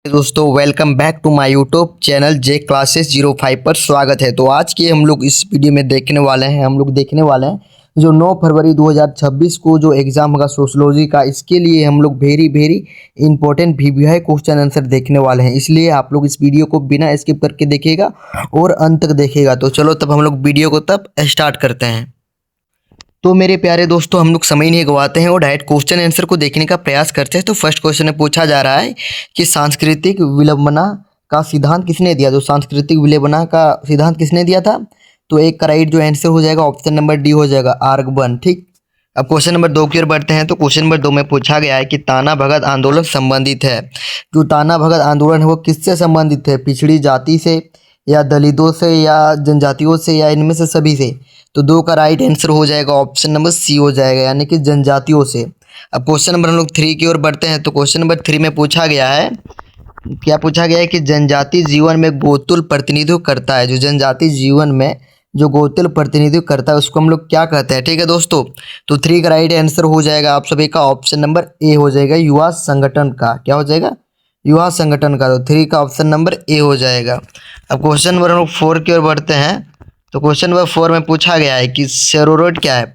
दोस्तों welcome back to my YouTube channel J classes 05 पर स्वागत है। तो आज के हम लोग इस वीडियो में देखने वाले हैं जो 9 फरवरी 2026 को जो एग्ज़ाम होगा सोशलॉजी का, इसके लिए हम लोग very important VVI question answer देखने वाले हैं। इसलिए आप लोग इस वीडियो को बिना स्किप करके देखिएगा और अंत तक देखिएगा। तो चलो तब हम लोग वीडियो को तब स्टार्ट करते हैं। तो मेरे प्यारे दोस्तों, हम लोग समय नहीं गवाते हैं और डायरेक्ट क्वेश्चन आंसर को देखने का प्रयास करते हैं। तो फर्स्ट क्वेश्चन में पूछा जा रहा है कि सांस्कृतिक विलंबना का सिद्धांत किसने दिया। तो सांस्कृतिक विलंबना का सिद्धांत किसने दिया था? तो एक का राइट जो आंसर हो जाएगा ऑप्शन नंबर डी हो जाएगा, आर्गबन। ठीक, अब क्वेश्चन नंबर 2 की ओर बढ़ते हैं। तो क्वेश्चन नंबर 2 में पूछा गया है कि ताना भगत आंदोलन संबंधित है। जो ताना भगत आंदोलन है वो किससे संबंधित है? पिछड़ी जाति से या दलितों से या जनजातियों से या इनमें से सभी से? तो 2 का राइट आंसर हो जाएगा ऑप्शन नंबर सी हो जाएगा, यानी कि जनजातियों से। अब क्वेश्चन नंबर हम लोग 3 की ओर बढ़ते हैं। तो क्वेश्चन नंबर 3 में पूछा गया है, क्या पूछा गया है कि जनजाति जीवन में गोतुल प्रतिनिधित्व करता है। जो जनजाति जीवन में जो गोतुल प्रतिनिधित्व करता है उसको हम लोग क्या कहते हैं? ठीक है दोस्तों, तो 3 का राइट आंसर हो जाएगा आप सभी का ऑप्शन नंबर ए हो जाएगा, युवा संगठन का। क्या हो जाएगा? युवा संगठन का। तो 3 का ऑप्शन नंबर ए हो जाएगा। अब क्वेश्चन नंबर हम लोग 4 की ओर बढ़ते हैं। तो क्वेश्चन नंबर 4 में पूछा गया है कि सोरोरेट क्या है।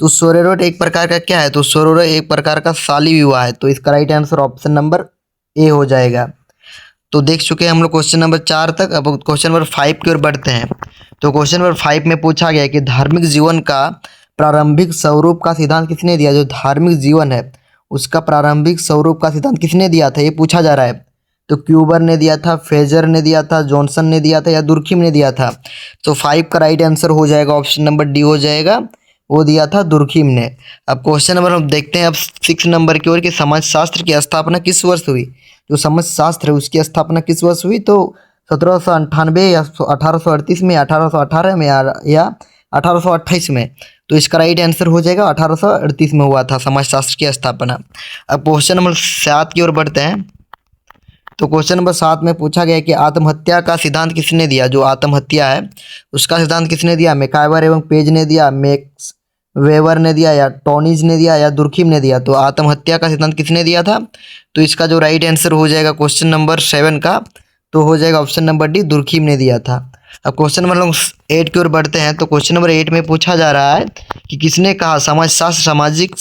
तो सोरोरेट एक प्रकार का क्या है? तो सोरोरेट एक प्रकार का शाली विवाह है। तो इसका right answer option number A हो जाएगा। तो देख चुके हैं हम लोग क्वेश्चन नंबर 4 तक। अब क्वेश्चन नंबर 5 की ओर बढ़ते हैं। तो क्वेश्चन नंबर 5 में पूछा गया है कि धार्मिक जीवन का प्रारंभिक स्वरूप का सिद्धांत किसने दिया। जो धार्मिक जीवन है उसका प्रारंभिक स्वरूप का सिद्धांत किसने दिया था, ये पूछा जा रहा है। तो क्यूबर ने दिया था, फेजर ने दिया था, जॉनसन ने दिया था या दुर्खिम ने दिया था? तो 5 का राइट आंसर हो जाएगा ऑप्शन नंबर डी हो जाएगा, वो दिया था दुर्खिम ने। अब क्वेश्चन नंबर हम देखते हैं अब 6 नंबर की ओर कि समाजशास्त्र की स्थापना किस वर्ष हुई। जो समाजशास्त्र है उसकी स्थापना किस वर्ष हुई? तो 1798 या 1838 में, 1818 में या 1828 में? तो इसका राइट आंसर हो जाएगा 1838 में हुआ था समाजशास्त्र की स्थापना। अब क्वेश्चन नंबर 7 की ओर बढ़ते हैं। तो क्वेश्चन नंबर 7 में पूछा गया कि आत्महत्या का सिद्धांत किसने दिया। जो आत्महत्या है उसका सिद्धांत किसने दिया? मैकाइवर एवं पेज ने दिया, मैक्स वेबर ने दिया या टॉनिज ने दिया या दुर्खिम ने दिया? तो आत्महत्या का सिद्धांत किसने दिया था? तो इसका जो राइट आंसर हो जाएगा क्वेश्चन नंबर 7 का, तो हो जाएगा ऑप्शन नंबर डी, दुर्खिम ने दिया था। अब क्वेश्चन नंबर 8 की ओर बढ़ते हैं। तो क्वेश्चन नंबर 8 में पूछा जा रहा है कि किसने कहा समाजशास्त्र सामाजिक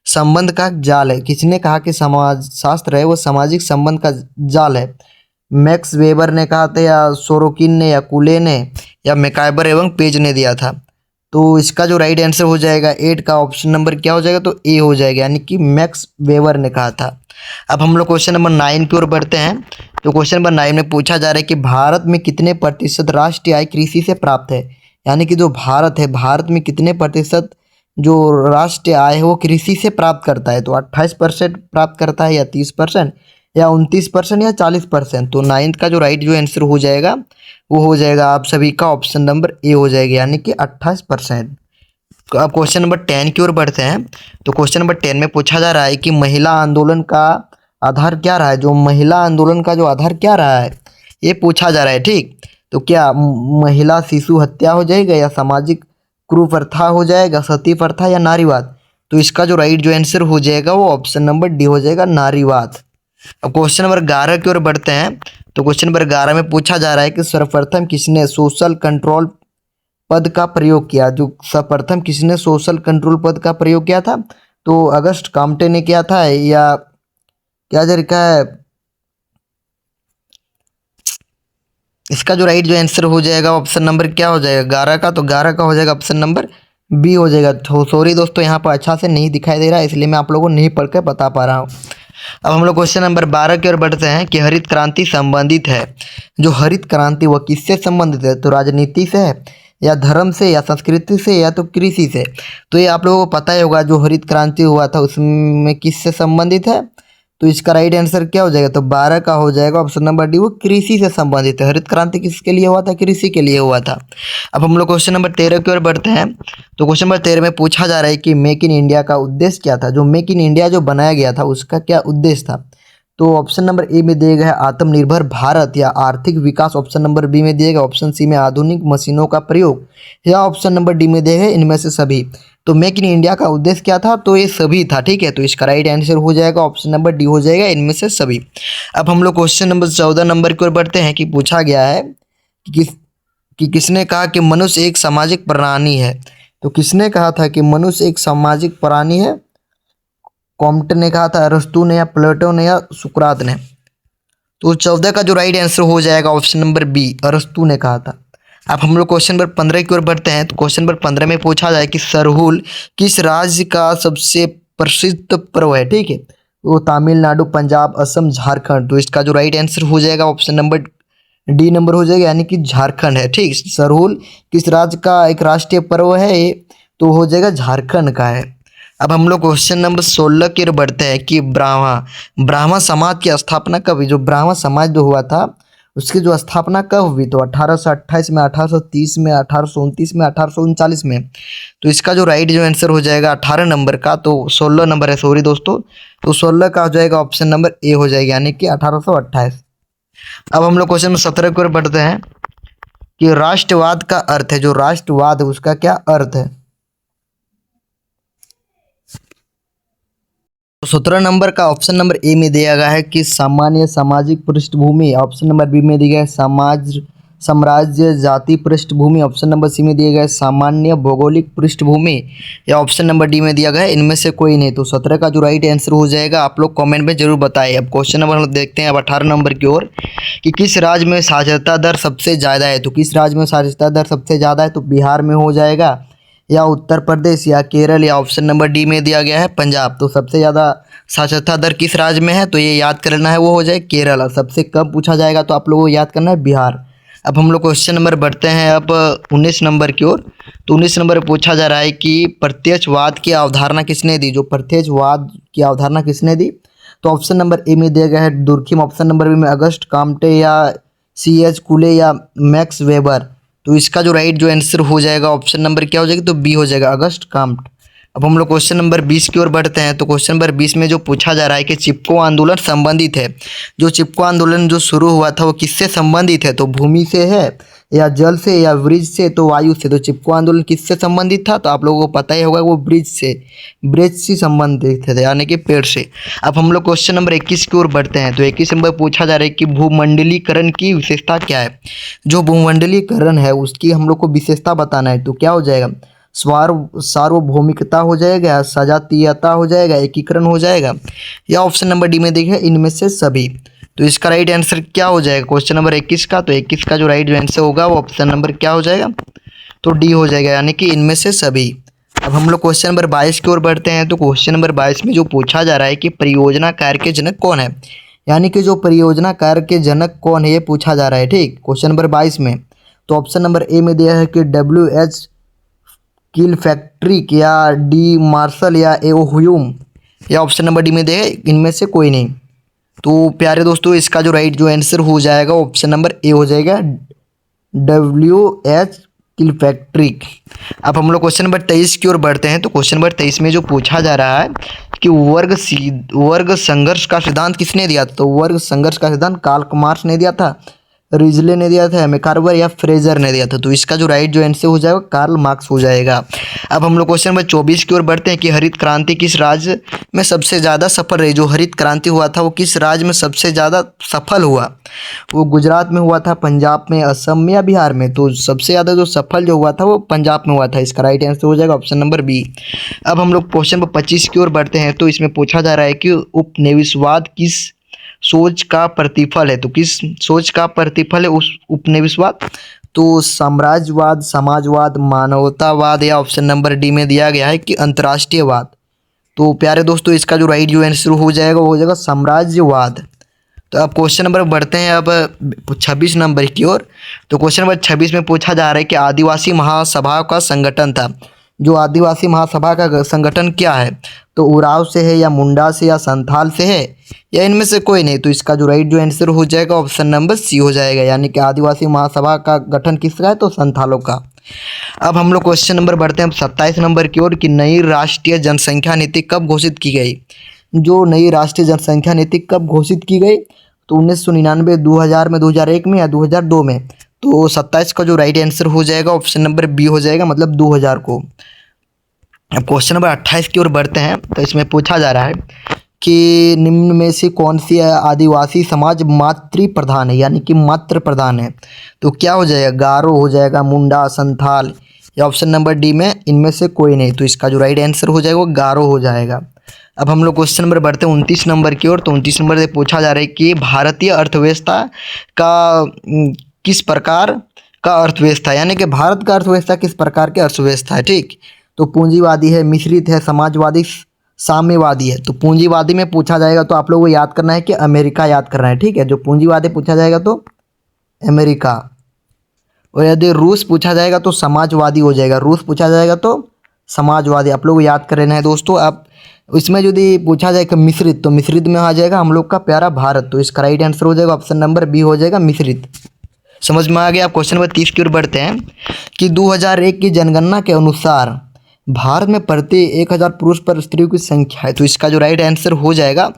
संबंध का जाल है। किसने कहा कि समाजशास्त्र है वो सामाजिक संबंध का जाल है? मैक्स वेबर ने कहा था या सोरोकिन ने या कुले ने या मैकाइवर एवं पेज ने दिया था? तो इसका जो राइट आंसर हो जाएगा 8 का ऑप्शन नंबर क्या हो जाएगा? तो ए हो जाएगा, यानी कि मैक्स वेबर ने कहा था। अब हम लोग क्वेश्चन नंबर 9 की ओर बढ़ते हैं। तो क्वेश्चन नंबर 9 में पूछा जा रहा है कि भारत में कितने प्रतिशत राष्ट्रीय आय कृषि से प्राप्त है। यानी कि जो भारत है, भारत में कितने प्रतिशत जो राष्ट्रीय आय है वो कृषि से प्राप्त करता है? तो 28% प्राप्त करता है या 30% या 29% या 40%? तो 9 का जो राइट जो आंसर हो जाएगा वो हो जाएगा आप सभी का ऑप्शन नंबर ए हो जाएगा, यानी कि 28%। अब क्वेश्चन नंबर 10 की ओर बढ़ते हैं। तो क्वेश्चन नंबर 10 में पूछा जा रहा है कि महिला आंदोलन का आधार क्या रहा है। जो महिला आंदोलन का जो आधार क्या रहा है ये पूछा जा रहा है। ठीक, तो क्या महिला शिशु हत्या हो जाएगा या सामाजिक कुप्रथा हो जाएगा, सती प्रथा या नारीवाद? तो इसका जो राइट जो आंसर हो जाएगा वो ऑप्शन नंबर डी हो जाएगा, नारीवाद। अब क्वेश्चन नंबर 11 की ओर बढ़ते हैं। तो क्वेश्चन नंबर 11 में पूछा जा रहा है कि सर्वप्रथम किसने सोशल कंट्रोल पद का प्रयोग किया। जो सर्वप्रथम किसने सोशल कंट्रोल पद का प्रयोग किया था? तो अगस्त काम्टे ने किया था या क्या तरीका है? इसका जो राइट जो आंसर हो जाएगा ऑप्शन नंबर क्या हो जाएगा 11 का? तो 11 का हो जाएगा ऑप्शन नंबर बी हो जाएगा। तो सॉरी दोस्तों, यहाँ पर अच्छा से नहीं दिखाई दे रहा है इसलिए मैं आप लोगों को नहीं पढ़ कर बता पा रहा हूँ। अब हम लोग क्वेश्चन नंबर 12 की ओर बढ़ते हैं कि हरित क्रांति संबंधित है। जो हरित क्रांति वह किससे संबंधित है? तो राजनीति से है या धर्म से या संस्कृति से या तो कृषि से? तो ये आप लोगों को पता ही होगा, जो हरित क्रांति हुआ था उसमें किससे संबंधित है? तो इसका राइट आंसर क्या हो जाएगा? तो 12 का हो जाएगा ऑप्शन नंबर डी, वो कृषि से संबंधित है। हरित क्रांति किसके लिए हुआ था? कृषि के लिए हुआ था। अब हम लोग क्वेश्चन नंबर 13 की ओर बढ़ते हैं। तो क्वेश्चन नंबर 13 में पूछा जा रहा है कि मेक इन इंडिया का उद्देश्य क्या था। जो मेक इन इंडिया जो बनाया गया था उसका क्या उद्देश्य था? तो ऑप्शन नंबर ए में दिया गया है आत्मनिर्भर भारत या आर्थिक विकास, ऑप्शन नंबर बी में दिया गया, ऑप्शन सी में आधुनिक मशीनों का प्रयोग, या ऑप्शन नंबर डी में दिया गया इनमें से सभी। तो मेक इन इंडिया का उद्देश्य क्या था, तो ये सभी था, ठीक है। तो इसका राइट आंसर हो जाएगा ऑप्शन नंबर डी हो जाएगा, इनमें से सभी। अब हम लोग क्वेश्चन नंबर 14 नंबर की ओर बढ़ते हैं कि पूछा गया है कि किसने कहा कि मनुष्य एक सामाजिक प्राणी है। तो किसने कहा था कि मनुष्य एक सामाजिक प्राणी है? कॉम्टे ने कहा था, अरस्तू ने, या प्लेटो ने, या सुकरात ने। तो 14 का जो राइट आंसर हो जाएगा ऑप्शन नंबर बी, अरस्तू ने कहा था। अब हम लोग क्वेश्चन नंबर 15 की ओर बढ़ते हैं। तो क्वेश्चन नंबर 15 में पूछा जाए कि सरहुल किस राज्य का सबसे प्रसिद्ध पर्व है, ठीक है। वो तमिलनाडु, पंजाब, असम, झारखंड। तो इसका जो राइट आंसर हो जाएगा ऑप्शन नंबर डी नंबर हो जाएगा, यानी कि झारखंड है, ठीक। सरहुल किस राज्य का एक राष्ट्रीय पर्व है ये, तो हो जाएगा झारखंड का है। अब हम लोग क्वेश्चन नंबर 16 की ओर बढ़ते हैं कि ब्राह्मण समाज की स्थापना कब हुई। जो ब्राह्मण समाज जो हुआ था उसकी जो स्थापना कब हुई, तो 1828 में, 1830 में, 1829 में, 1839 में। तो इसका जो राइट जो आंसर हो जाएगा 18 नंबर का, तो 16 नंबर है, सॉरी दोस्तों। तो 16 का हो जाएगा ऑप्शन नंबर ए हो जाएगा, यानी कि 1828। अब हम लोग क्वेश्चन नंबर 17 की ओर बढ़ते हैं कि राष्ट्रवाद का अर्थ है। जो राष्ट्रवाद है उसका क्या अर्थ है। तो 17 नंबर का ऑप्शन नंबर ए में दिया गया है कि सामान्य सामाजिक पृष्ठभूमि, ऑप्शन नंबर बी में दिया गया है समाज साम्राज्य जाति पृष्ठभूमि, ऑप्शन नंबर सी में दिया गया है सामान्य भौगोलिक पृष्ठभूमि, या ऑप्शन नंबर डी में दिया गया है इनमें से कोई नहीं। तो 17 का जो राइट आंसर हो जाएगा आप लोग कमेंट में जरूर बताएं। अब क्वेश्चन नंबर हम देखते हैं अब 18 नंबर की ओर कि किस राज्य में साक्षरता दर सबसे ज़्यादा है। तो किस राज्य में साक्षरता दर सबसे ज़्यादा है, तो बिहार में हो जाएगा, या उत्तर प्रदेश, या केरल, या ऑप्शन नंबर डी में दिया गया है पंजाब। तो सबसे ज़्यादा साक्षरता दर किस राज्य में है, तो ये याद करना है, वो हो जाए केरल। और सबसे कम पूछा जाएगा तो आप लोगों को याद करना है बिहार। अब हम लोग क्वेश्चन नंबर बढ़ते हैं अब 19 नंबर की ओर। तो 19 नंबर पूछा जा रहा है कि प्रत्यक्षवाद की अवधारणा किसने दी। जो प्रत्यक्षवाद की अवधारणा किसने दी, तो ऑप्शन नंबर ए में दिया गया है दुर्खिम, ऑप्शन नंबर बी में अगस्ट काम्टे, या C.H. कुले, या मैक्स वेबर। तो इसका जो राइट जो आंसर हो जाएगा ऑप्शन नंबर क्या हो जाएगा, तो बी हो जाएगा, अगस्ट काम्ट। अब हम लोग क्वेश्चन नंबर 20 की ओर बढ़ते हैं। तो क्वेश्चन नंबर 20 में जो पूछा जा रहा है कि चिपको आंदोलन संबंधित है। जो चिपको आंदोलन जो शुरू हुआ था वो किससे संबंधित है, तो भूमि से है, या जल से, या ब्रिज से, तो वायु से। तो चिपको आंदोलन किससे संबंधित था, तो आप लोगों को पता ही होगा वो ब्रिज से संबंधित थे, यानी कि पेड़ से। अब हम लोग क्वेश्चन नंबर 21 की ओर बढ़ते हैं। तो 21 नंबर पूछा जा रहा है कि भूमंडलीकरण की विशेषता क्या है। जो भूमंडलीकरण है उसकी हम लोग को विशेषता बताना है। तो क्या हो जाएगा, सार्वभौमिकता हो जाएगा, सजातीयता हो जाएगा, एकीकरण हो जाएगा, या ऑप्शन नंबर डी में देखिए इनमें से सभी। तो इसका राइट आंसर क्या हो जाएगा क्वेश्चन नंबर 21 का, तो 21 का जो राइट आंसर होगा वो ऑप्शन नंबर क्या हो जाएगा, तो डी हो जाएगा, यानी कि इनमें से सभी। अब हम लोग क्वेश्चन नंबर 22 की ओर बढ़ते हैं। तो क्वेश्चन नंबर 22 में जो पूछा जा रहा है कि परियोजना कार्य के जनक कौन है, यानी कि जो परियोजना कार्य के जनक कौन है ये पूछा जा रहा है, ठीक। क्वेश्चन नंबर 22 में तो ऑप्शन नंबर ए में दिया है कि WH किलफैक्ट्रिक, या डी मार्शल, या ए ह्यूम, या ऑप्शन नंबर डी में दिया है इनमें से कोई नहीं। तो प्यारे दोस्तों इसका जो राइट जो आंसर हो जाएगा ऑप्शन नंबर ए हो जाएगा, WH किलफैक्ट्रिक। अब हम लोग क्वेश्चन नंबर 23 की ओर बढ़ते हैं। तो क्वेश्चन नंबर 23 में जो पूछा जा रहा है कि वर्ग संघर्ष का सिद्धांत किसने दिया था। तो वर्ग संघर्ष का सिद्धांत कार्ल मार्क्स ने दिया था, रिजले ने दिया था, मैकार्वर या फ्रेजर ने दिया था। तो इसका जो राइट जो आंसर हो जाएगा कार्ल मार्क्स हो जाएगा। अब हम लोग क्वेश्चन नंबर 24 की ओर बढ़ते हैं कि हरित क्रांति किस राज्य में सबसे ज़्यादा सफल रही। जो हरित क्रांति हुआ था वो किस राज्य में सबसे ज़्यादा सफल हुआ, वो गुजरात में हुआ था, पंजाब में, असम में, या बिहार में। तो सबसे ज़्यादा जो सफल जो हुआ था वो पंजाब में हुआ था। इसका राइट आंसर हो जाएगा ऑप्शन नंबर बी। अब हम लोग क्वेश्चन नंबर 25 की ओर बढ़ते हैं। तो इसमें पूछा जा रहा है कि उपनिवेशवाद किस सोच का प्रतिफल है। तो किस सोच का प्रतिफल है उस उपनिवेशवाद, तो साम्राज्यवाद, समाजवाद, मानवतावाद, या ऑप्शन नंबर डी में दिया गया है कि अंतर्राष्ट्रीयवाद। तो प्यारे दोस्तों इसका जो राइट जो आंसर हो जाएगा वो हो जाएगा साम्राज्यवाद। तो अब क्वेश्चन नंबर बढ़ते हैं अब 26 नंबर की ओर। तो क्वेश्चन नंबर 26 में पूछा जा रहा है कि आदिवासी महासभा का संगठन था। जो आदिवासी महासभा का संगठन क्या है, तो उराव से है, या मुंडा से, या संथाल से है, या इनमें से कोई नहीं। तो इसका जो राइट जो आंसर हो जाएगा ऑप्शन नंबर सी हो जाएगा, यानी कि आदिवासी महासभा का गठन किसका है, तो संथालों का। अब हम लोग क्वेश्चन नंबर बढ़ते हैं 27 नंबर की ओर कि नई राष्ट्रीय जनसंख्या नीति कब घोषित की गई। जो नई राष्ट्रीय जनसंख्या नीति कब घोषित की गई? तो 1999, 2000 में, 2001 में या 2002 में? तो 27 का जो राइट आंसर हो जाएगा ऑप्शन नंबर बी हो जाएगा, मतलब 2000 को। अब क्वेश्चन नंबर 28 की ओर बढ़ते हैं। तो इसमें पूछा जा रहा है कि निम्न में से कौन सी आदिवासी समाज मातृ प्रधान है, यानी कि मातृ प्रधान है? तो क्या हो जाएगा? गारो हो जाएगा, मुंडा, संथाल, या ऑप्शन नंबर डी में इनमें से कोई नहीं? तो इसका जो राइट आंसर हो जाएगा वो गारो हो जाएगा। अब हम लोग क्वेश्चन नंबर बढ़ते हैं 29 नंबर की ओर। तो 29 नंबर से पूछा जा रहा है कि भारतीय अर्थव्यवस्था का किस प्रकार का अर्थव्यवस्था, यानी कि भारत का अर्थव्यवस्था किस प्रकार की अर्थव्यवस्था है? ठीक, तो पूंजीवादी है, मिश्रित है, समाजवादी, साम्यवादी है। तो पूंजीवादी में पूछा जाएगा तो आप लोगों को याद करना है कि अमेरिका याद करना है। ठीक है, जो पूंजीवादी पूछा जाएगा तो अमेरिका, और यदि रूस पूछा जाएगा तो समाजवादी हो जाएगा। रूस पूछा जाएगा तो समाजवादी, आप लोग को याद कर लेना है दोस्तों। आप इसमें यदि पूछा जाए कि मिश्रित, तो मिश्रित में आ जाएगा हम लोग का प्यारा भारत। तो इसका राइट आंसर हो जाएगा ऑप्शन नंबर बी हो जाएगा, मिश्रित। समझ में आ गया? आप क्वेश्चन नंबर 30 की ओर बढ़ते हैं कि 2001 की जनगणना के अनुसार भारत में प्रति 1000 पुरुष पर स्त्रियों की संख्या है। तो इसका जो राइट आंसर हो जाएगा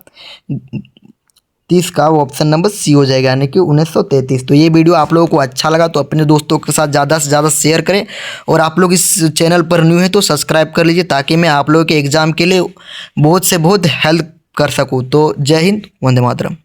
30 का, वो ऑप्शन नंबर सी हो जाएगा, यानी कि 1933। तो ये वीडियो आप लोगों को अच्छा लगा तो अपने दोस्तों के साथ ज़्यादा से ज़्यादा शेयर करें, और आप लोग इस चैनल पर न्यू है तो सब्सक्राइब कर लीजिए, ताकि मैं आप लोगों के एग्ज़ाम के लिए बहुत से बहुत हेल्प कर सकूँ। तो जय हिंद, वंदे मातरम।